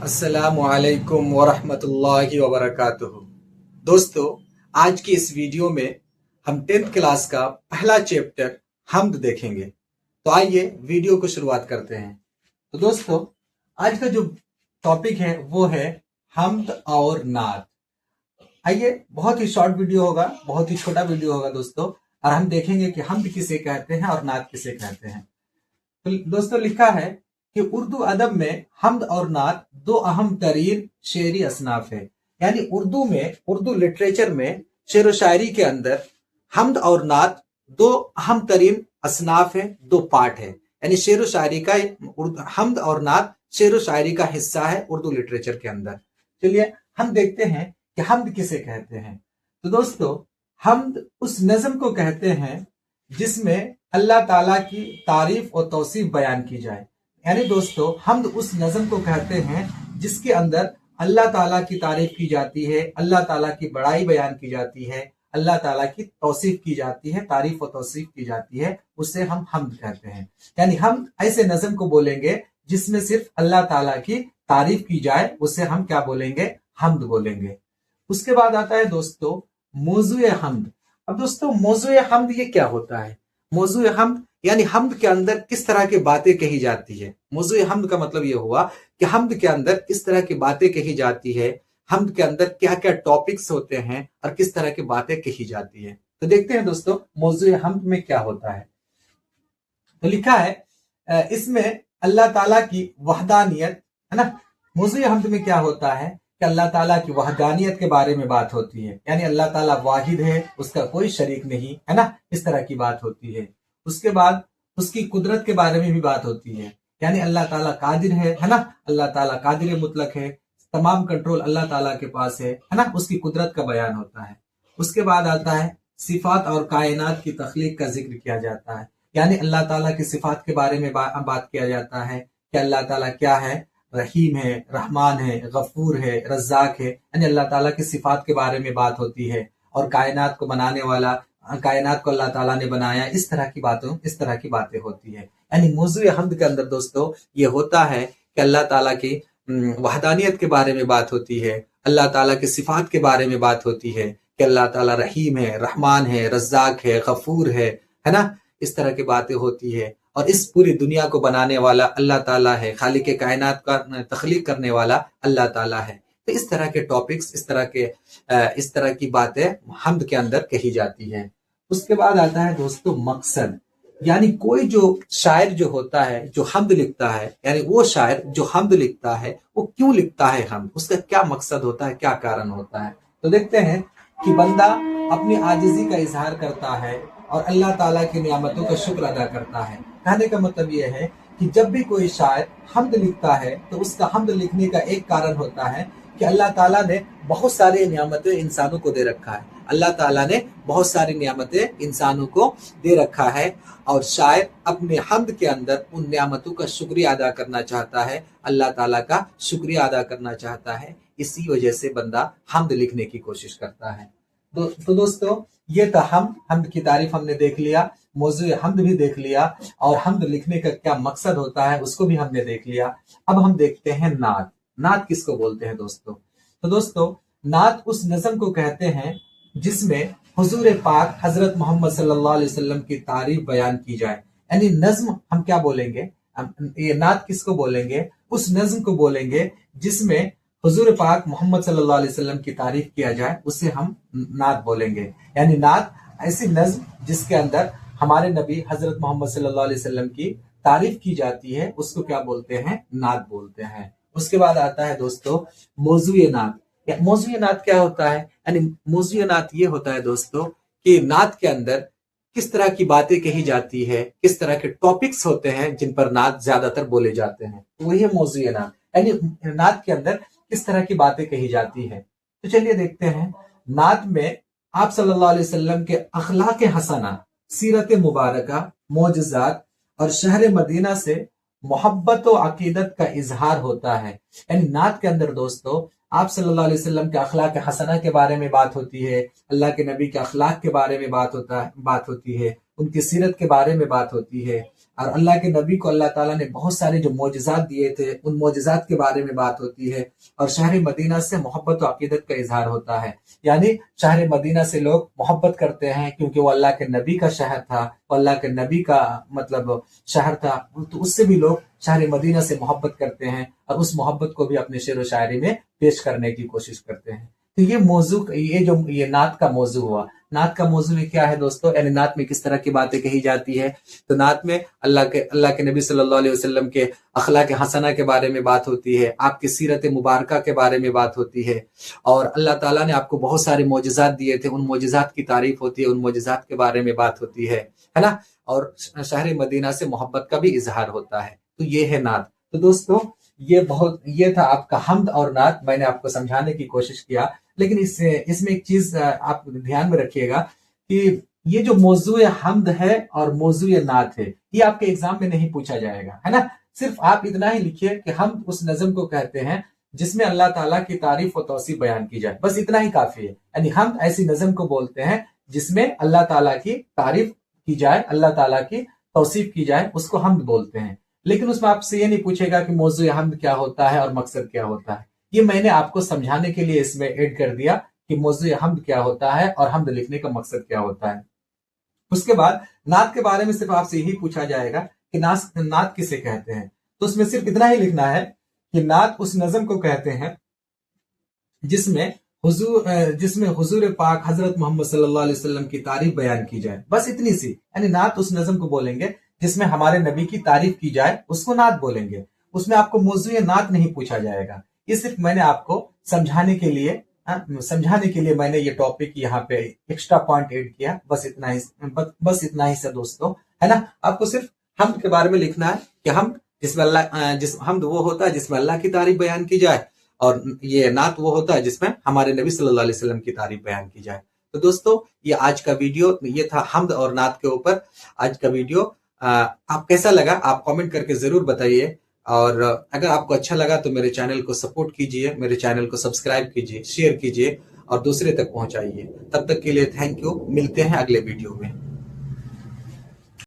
السلام علیکم ورحمۃ اللہ وبرکاتہ۔ دوستو، آج کی اس ویڈیو میں ہم 10th کلاس کا پہلا چیپٹر حمد دیکھیں گے۔ تو آئیے ویڈیو کو شروعات کرتے ہیں۔ تو دوستو، آج کا جو ٹاپک ہے وہ ہے حمد اور نعت۔ آئیے، بہت ہی شارٹ ویڈیو ہوگا، بہت ہی چھوٹا ویڈیو ہوگا دوستو، اور ہم دیکھیں گے کہ حمد کسے کہتے ہیں اور نعت کسے کہتے ہیں۔ تو دوستو، لکھا ہے کہ اردو ادب میں حمد اور نعت دو اہم ترین شعری اصناف ہے۔ یعنی اردو لٹریچر میں شعر و شاعری کے اندر حمد اور نعت دو اہم ترین اصناف ہے، دو پارٹ ہے۔ یعنی شعر و شاعری کا حمد اور نعت شعر و شاعری کا حصہ ہے اردو لٹریچر کے اندر۔ چلیے ہم دیکھتے ہیں کہ حمد کسے کہتے ہیں۔ تو دوستو، حمد اس نظم کو کہتے ہیں جس میں اللہ تعالیٰ کی تعریف اور توصیف بیان کی جائے۔ یعنی دوستو، حمد اس نظم کو کہتے ہیں جس کے اندر اللہ تعالیٰ کی تعریف کی جاتی ہے، اللہ تعالیٰ کی بڑائی بیان کی جاتی ہے، اللہ تعالیٰ کی توصیف کی جاتی ہے، تعریف و توصیف کی جاتی ہے، اسے ہم حمد کہتے ہیں۔ یعنی ہم ایسے نظم کو بولیں گے جس میں صرف اللہ تعالیٰ کی تعریف کی جائے، اسے ہم کیا بولیں گے؟ حمد بولیں گے۔ اس کے بعد آتا ہے دوستو موضوع حمد۔ اب دوستو، موضوع حمد یہ کیا ہوتا ہے؟ موضوع حمد یعنی حمد کے اندر کس طرح کی باتیں کہی جاتی ہے۔ موضوع حمد کا مطلب یہ ہوا کہ حمد کے اندر کس طرح کی باتیں کہی جاتی ہے، حمد کے اندر کیا کیا ٹاپکس ہوتے ہیں اور کس طرح کی باتیں کہی جاتی ہے۔ تو دیکھتے ہیں دوستو موضوع حمد میں کیا ہوتا ہے۔ تو لکھا ہے اس میں اللہ تعالیٰ کی وحدانیت ہے نا۔ موضوع حمد میں کیا ہوتا ہے کہ اللہ تعالیٰ کی وحدانیت کے بارے میں بات ہوتی ہے۔ یعنی اللہ تعالیٰ واحد ہے، اس کا کوئی شریک نہیں ہے نا، اس طرح کی بات ہوتی ہے۔ اس کے بعد اس کی قدرت کے بارے میں بھی بات ہوتی ہے۔ یعنی اللہ تعالیٰ قادر ہے نا، اللہ تعالیٰ قادر مطلق ہے، تمام کنٹرول اللہ تعالیٰ کے پاس ہے نا، اس کی قدرت کا بیان ہوتا ہے۔ اس کے بعد آتا ہے صفات اور کائنات کی تخلیق کا ذکر کیا جاتا ہے۔ یعنی اللہ تعالیٰ کی صفات کے بارے میں بات کیا جاتا ہے کہ اللہ تعالیٰ کیا ہے؟ رحیم ہے، رحمان ہے، غفور ہے، رزاق ہے۔ یعنی اللہ تعالیٰ کی صفات کے بارے میں بات ہوتی ہے، اور کائنات کو بنانے والا، کائنات کو اللہ تعالیٰ نے بنایا، اس طرح کی باتیں ہوتی ہے۔ یعنی موضوع حمد کے اندر دوستو یہ ہوتا ہے کہ اللہ تعالیٰ کی وحدانیت کے بارے میں بات ہوتی ہے، اللہ تعالیٰ کی صفات کے بارے میں بات ہوتی ہے کہ اللہ تعالیٰ رحیم ہے، رحمان ہے، رزاق ہے، غفور ہے نا، اس طرح کی باتیں ہوتی ہے۔ اور اس پوری دنیا کو بنانے والا اللہ تعالیٰ ہے، خالق کائنات کا تخلیق کرنے والا اللہ تعالیٰ ہے۔ تو اس طرح کے ٹاپکس، اس طرح کی باتیں حمد کے اندر کہی جاتی ہیں۔ اس کے بعد آتا ہے دوستو مقصد۔ یعنی کوئی جو شاعر جو ہوتا ہے، جو حمد لکھتا ہے، یعنی وہ شاعر جو حمد لکھتا ہے وہ کیوں لکھتا ہے حمد، اس کا کیا مقصد ہوتا ہے، کیا کارن ہوتا ہے۔ تو دیکھتے ہیں کہ بندہ اپنی عاجزی کا اظہار کرتا ہے اور اللہ تعالیٰ کی نعمتوں کا شکر ادا کرتا ہے۔ کہنے کا مطلب یہ ہے کہ جب بھی کوئی شاعر حمد لکھتا ہے تو اس کا حمد لکھنے کا ایک کارن ہوتا ہے کہ اللہ تعالیٰ نے بہت سارے نعمتیں انسانوں کو دے رکھا ہے، اللہ تعالیٰ نے بہت ساری نعمتیں انسانوں کو دے رکھا ہے، اور شاعر اپنے حمد کے اندر ان نعمتوں کا شکریہ ادا کرنا چاہتا ہے، اللہ تعالیٰ کا شکریہ ادا کرنا چاہتا ہے۔ اسی وجہ سے بندہ حمد لکھنے کی کوشش کرتا ہے۔ تو دوستو، یہ تھا حمد کی تعریف ہم نے دیکھ لیا، موضوع حمد بھی دیکھ لیا، اور حمد لکھنے کا کیا مقصد ہوتا ہے اس کو بھی ہم نے دیکھ لیا۔ اب ہم دیکھتے ہیں نعت۔ نعت کس کو بولتے ہیں دوستو؟ تو دوستو، نعت اس نظم کو کہتے ہیں جس میں حضور پاک حضرت محمد صلی اللہ علیہ وسلم کی تعریف بیان کی جائے۔ یعنی نظم ہم کیا بولیں گے؟ یہ نعت کس کو بولیں گے؟ اس نظم کو بولیں گے جس میں حضور پاک محمد صلی اللہ علیہ وسلم کی تعریف کیا جائے، اسے ہم نعت بولیں گے۔ یعنی نعت ایسی نظم جس کے اندر ہمارے نبی حضرت محمد صلی اللہ علیہ وسلم کی تعریف کی جاتی ہے، اس کو کیا بولتے ہیں؟ نعت بولتے ہیں۔ اس کے بعد آتا ہے دوستو موضوع نعت۔ موضوع نعت کیا ہوتا ہے؟ یعنی موضوع نعت یہ ہوتا ہے دوستو کہ نعت کے اندر کس طرح کی باتیں کہی جاتی ہے، کس طرح کے ٹاپکس ہوتے ہیں جن پر نعت زیادہ تر بولے جاتے ہیں، وہی ہے موضوع نعت۔ یعنی نعت کے اندر کس طرح کی باتیں کہی جاتی ہے۔ تو چلیے دیکھتے ہیں نعت میں آپ صلی اللہ علیہ وسلم کے اخلاق حسنہ، سیرت مبارکہ، معجزات اور شہر مدینہ سے محبت و عقیدت کا اظہار ہوتا ہے۔ یعنی نعت کے اندر دوستو آپ صلی اللہ علیہ وسلم کے اخلاق حسنہ کے بارے میں بات ہوتی ہے، اللہ کے نبی کے اخلاق کے بارے میں بات ہوتی ہے، ان کی سیرت کے بارے میں بات ہوتی ہے، اور اللہ کے نبی کو اللہ تعالیٰ نے بہت سارے جو معجزات دیے تھے ان معجزات کے بارے میں بات ہوتی ہے، اور شہر مدینہ سے محبت و عقیدت کا اظہار ہوتا ہے، یعنی شہر مدینہ سے لوگ محبت کرتے ہیں کیونکہ وہ اللہ کے نبی کا شہر تھا، وہ اللہ کے نبی کا مطلب شہر تھا، تو اس سے بھی لوگ شہر مدینہ سے محبت کرتے ہیں اور اس محبت کو بھی اپنے شعر و شاعری میں پیش کرنے کی کوشش کرتے ہیں۔ تو یہ موضوع، یہ نعت کا موضوع ہوا۔ نعت کا موضوع میں کیا ہے دوستو، یعنی نعت میں کس طرح کی باتیں کہی جاتی ہے؟ تو نعت میں اللہ کے نبی صلی اللہ علیہ وسلم کے اخلاق حسنہ کے بارے میں بات ہوتی ہے، آپ کی سیرت مبارکہ کے بارے میں بات ہوتی ہے، اور اللہ تعالیٰ نے آپ کو بہت سارے معجزات دیے تھے، ان معجزات کی تعریف ہوتی ہے، ان معجزات کے بارے میں بات ہوتی ہے نا، اور شہر مدینہ سے محبت کا بھی اظہار ہوتا ہے۔ تو یہ ہے نعت۔ تو دوستو یہ تھا آپ کا حمد اور نعت، میں نے آپ کو سمجھانے کی کوشش کیا، لیکن اس میں ایک چیز آپ دھیان میں رکھیے گا کہ یہ جو موضوع حمد ہے اور موضوع نعت ہے، یہ آپ کے ایگزام میں نہیں پوچھا جائے گا، ہے نا۔ صرف آپ اتنا ہی لکھیے کہ حمد اس نظم کو کہتے ہیں جس میں اللہ تعالیٰ کی تعریف و توصیف بیان کی جائے، بس اتنا ہی کافی ہے۔ یعنی حمد ایسی نظم کو بولتے ہیں جس میں اللہ تعالیٰ کی تعریف کی جائے، اللہ تعالیٰ کی توصیف کی جائے، اس کو حمد بولتے ہیں۔ لیکن اس میں آپ سے یہ نہیں پوچھے گا کہ موضوع حمد کیا ہوتا ہے اور مقصد کیا ہوتا ہے۔ یہ میں نے آپ کو سمجھانے کے لیے اس میں ایڈ کر دیا کہ موضوع حمد کیا ہوتا ہے اور حمد لکھنے کا مقصد کیا ہوتا ہے۔ اس کے بعد نعت کے بارے میں صرف آپ سے یہی پوچھا جائے گا کہ نعت کسے کہتے ہیں، تو اس میں صرف اتنا ہی لکھنا ہے کہ نعت اس نظم کو کہتے ہیں جس میں حضور پاک حضرت محمد صلی اللہ علیہ وسلم کی تعریف بیان کی جائے، بس اتنی سی۔ یعنی نعت اس نظم کو بولیں گے جس میں ہمارے نبی کی تعریف کی جائے، اس کو نعت بولیں گے۔ اس میں آپ کو موضوع نعت نہیں پوچھا جائے گا۔ یہ صرف میں نے آپ کو سمجھانے کے لیے میں نے یہ ٹاپک یہاں پہ ایکسٹرا پوائنٹ ایڈ کیا، بس اتنا ہی سے دوستو، ہے نا۔ آپ کو صرف حمد کے بارے میں لکھنا ہے کہ حمد وہ ہوتا ہے جس میں اللہ کی تعریف بیان کی جائے، اور یہ نعت وہ ہوتا ہے جس میں ہمارے نبی صلی اللہ علیہ وسلم کی تعریف بیان کی جائے۔ تو دوستو یہ آج کا ویڈیو، یہ تھا حمد اور نعت کے اوپر آج کا ویڈیو۔ آپ کیسا لگا آپ کامنٹ کر کے ضرور بتائیے، اور اگر آپ کو اچھا لگا تو میرے چینل کو سپورٹ کیجئے، میرے چینل کو سبسکرائب کیجئے، شیئر کیجئے اور دوسرے تک پہنچائیے۔ تب تک کے لیے تھینک یو، ملتے ہیں اگلے ویڈیو میں۔